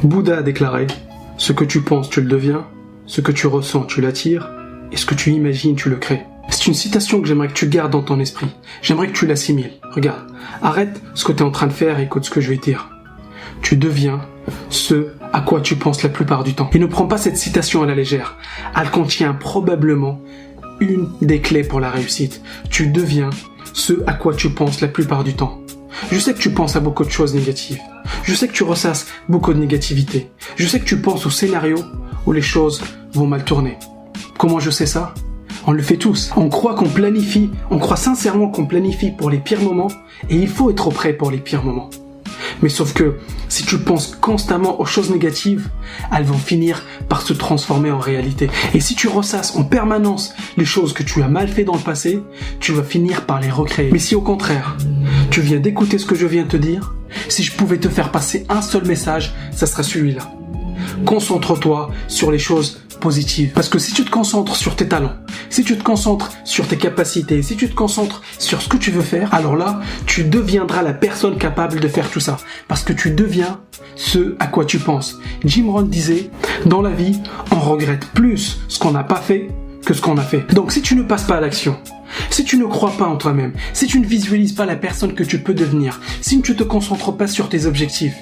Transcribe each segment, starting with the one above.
Bouddha a déclaré « Ce que tu penses, tu le deviens, ce que tu ressens, tu l'attires, et ce que tu imagines, tu le crées. » C'est une citation que j'aimerais que tu gardes dans ton esprit. J'aimerais que tu l'assimiles. Regarde, arrête ce que tu es en train de faire et écoute ce que je vais te dire. Tu deviens ce à quoi tu penses la plupart du temps. Et ne prends pas cette citation à la légère. Elle contient probablement une des clés pour la réussite. Tu deviens ce à quoi tu penses la plupart du temps. Je sais que tu penses à beaucoup de choses négatives. Je sais que tu ressasses beaucoup de négativité. Je sais que tu penses au scénario où les choses vont mal tourner. Comment je sais ça ? On le fait tous. On croit qu'on planifie, on croit sincèrement qu'on planifie pour les pires moments et il faut être prêt pour les pires moments. Mais sauf que si tu penses constamment aux choses négatives, elles vont finir par se transformer en réalité. Et si tu ressasses en permanence les choses que tu as mal fait dans le passé, tu vas finir par les recréer. Mais si au contraire, tu viens d'écouter ce que je viens de te dire, si je pouvais te faire passer un seul message, ça serait celui-là. Concentre-toi sur les choses positives. Parce que si tu te concentres sur tes talents, si tu te concentres sur tes capacités, si tu te concentres sur ce que tu veux faire, alors là, tu deviendras la personne capable de faire tout ça. Parce que tu deviens ce à quoi tu penses. Jim Rohn disait, dans la vie, on regrette plus ce qu'on n'a pas fait que ce qu'on a fait. Donc si tu ne passes pas à l'action, si tu ne crois pas en toi-même, si tu ne visualises pas la personne que tu peux devenir, si tu ne te concentres pas sur tes objectifs,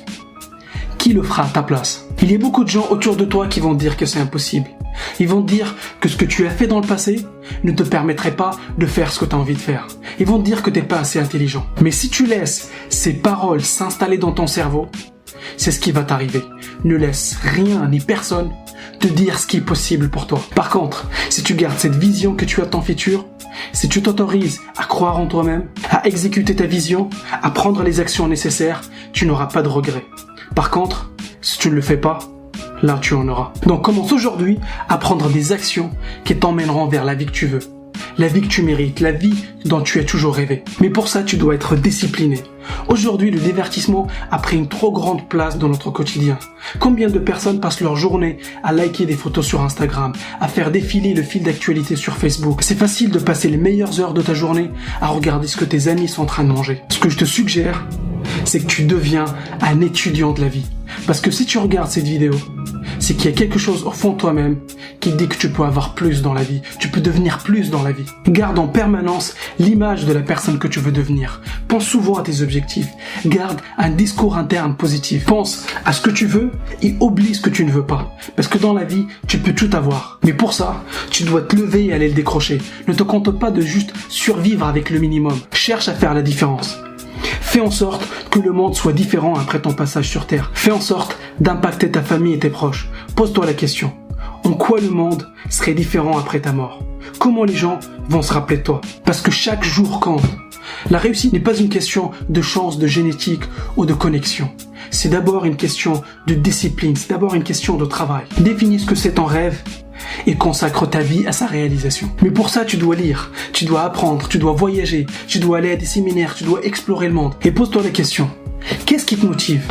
qui le fera à ta place? Il y a beaucoup de gens autour de toi qui vont te dire que c'est impossible. Ils vont te dire que ce que tu as fait dans le passé ne te permettrait pas de faire ce que tu as envie de faire. Ils vont te dire que tu n'es pas assez intelligent. Mais si tu laisses ces paroles s'installer dans ton cerveau, c'est ce qui va t'arriver. Ne laisse rien ni personne te dire ce qui est possible pour toi. Par contre, si tu gardes cette vision que tu as de ton futur, si tu t'autorises à croire en toi-même, à exécuter ta vision, à prendre les actions nécessaires, tu n'auras pas de regrets. Par contre, si tu ne le fais pas, là tu en auras. Donc commence aujourd'hui à prendre des actions qui t'emmèneront vers la vie que tu veux. La vie que tu mérites, la vie dont tu as toujours rêvé. Mais pour ça, tu dois être discipliné. Aujourd'hui, le divertissement a pris une trop grande place dans notre quotidien. Combien de personnes passent leur journée à liker des photos sur Instagram, à faire défiler le fil d'actualité sur Facebook? C'est facile de passer les meilleures heures de ta journée à regarder ce que tes amis sont en train de manger. Ce que je te suggère, c'est que tu deviens un étudiant de la vie. Parce que si tu regardes cette vidéo, c'est qu'il y a quelque chose au fond de toi-même qui te dit que tu peux avoir plus dans la vie. Tu peux devenir plus dans la vie. Garde en permanence l'image de la personne que tu veux devenir. Pense souvent à tes objectifs. Garde un discours interne positif. Pense à ce que tu veux et oublie ce que tu ne veux pas. Parce que dans la vie, tu peux tout avoir. Mais pour ça, tu dois te lever et aller le décrocher. Ne te contente pas de juste survivre avec le minimum. Cherche à faire la différence. Fais en sorte que le monde soit différent après ton passage sur Terre. Fais en sorte d'impacter ta famille et tes proches. Pose-toi la question. En quoi le monde serait différent après ta mort? Comment les gens vont se rappeler de toi? Parce que chaque jour compte. La réussite n'est pas une question de chance, de génétique ou de connexion. C'est d'abord une question de discipline. C'est d'abord une question de travail. Définis ce que c'est ton rêve et consacre ta vie à sa réalisation. Mais pour ça, tu dois lire, tu dois apprendre, tu dois voyager, tu dois aller à des séminaires, tu dois explorer le monde. Et pose-toi la question, qu'est-ce qui te motive?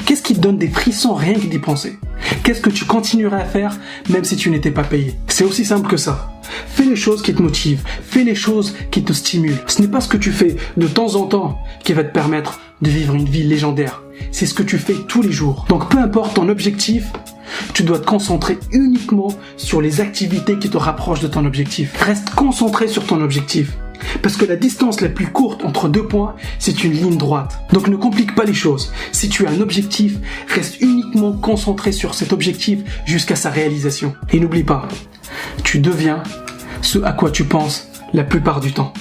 Qu'est-ce qui te donne des frissons rien que d'y penser? Qu'est-ce que tu continuerais à faire même si tu n'étais pas payé? C'est aussi simple que ça. Fais les choses qui te motivent, fais les choses qui te stimulent. Ce n'est pas ce que tu fais de temps en temps qui va te permettre de vivre une vie légendaire. C'est ce que tu fais tous les jours. Donc peu importe ton objectif, tu dois te concentrer uniquement sur les activités qui te rapprochent de ton objectif. Reste concentré sur ton objectif. Parce que la distance la plus courte entre deux points, c'est une ligne droite. Donc ne complique pas les choses. Si tu as un objectif, reste uniquement concentré sur cet objectif jusqu'à sa réalisation. Et n'oublie pas, tu deviens ce à quoi tu penses la plupart du temps.